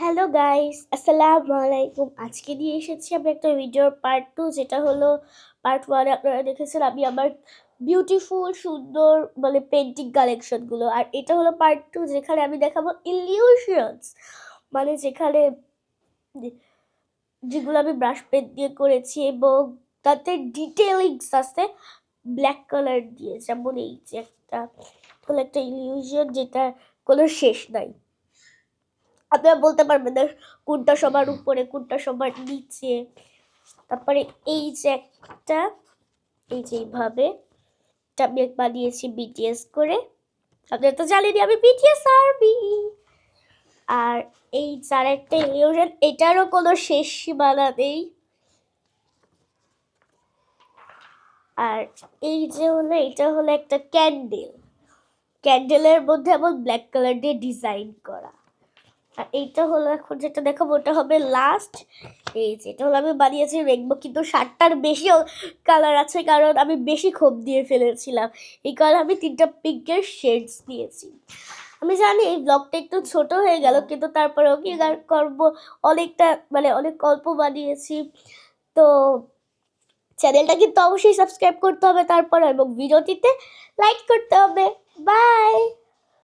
Hello guys, আসসালামু আলাইকুম। আজকে নিয়ে এসেছি আমি একটা ভিডিওর পার্ট 2, যেটা হলো পার্ট 1 আপনারা দেখেছেন আমি আমার বিউটিফুল সুন্দর পেন্টিং কালেকশনগুলো, আর এটা হলো পার্ট 2 যেখানে আমি দেখাবো ইলিউশনস, যেখানে যেগুলো আমি ব্রাশ পেন দিয়ে করেছি এবং তাতে ডিটেলিংস আছে ব্ল্যাক কালার দিয়ে। যেমন এই যে একটা ইলিউশন যেটা কোনো শেষ নাই। আপনারা বলতে পারবেন না কোনটা সবার উপরে কোনটা সবার নিচে। তারপরে এই যে এইভাবে আমি বানিয়েছি বিটিএস করে। আপনারা তো জানেনই আমি বিটিএস আর্মি। আর এই যার একটা ইলিউশন, এটারও কোনো শেষ সীমানা নেই। আর এই যে এটা হলো একটা ক্যান্ডেলের মধ্যে এমন ব্ল্যাক কালার দিয়ে ডিজাইন করা। আর এইটা হলো এখন যেটা দেখাবো, ওটা হবে লাস্ট। এই যেটা হলো আমি বানিয়েছি রেইনবো, কিন্তু 7টার বেশি কালার আছে কারণ আমি বেশি খোপ দিয়ে ফেলেছিলাম। এই কারণে আমি 3টা পিঙ্কের শেডস দিয়েছি। আমি জানি এই ব্লগটা একটু ছোট হয়ে গেল, কিন্তু তারপরেও কি করবো, অনেকটা অনেক গল্প বানিয়েছি। তো চ্যানেলটা কিন্তু অবশ্যই সাবস্ক্রাইব করতে হবে তারপরে, এবং ভিডিওটিতে লাইক করতে হবে। বাই।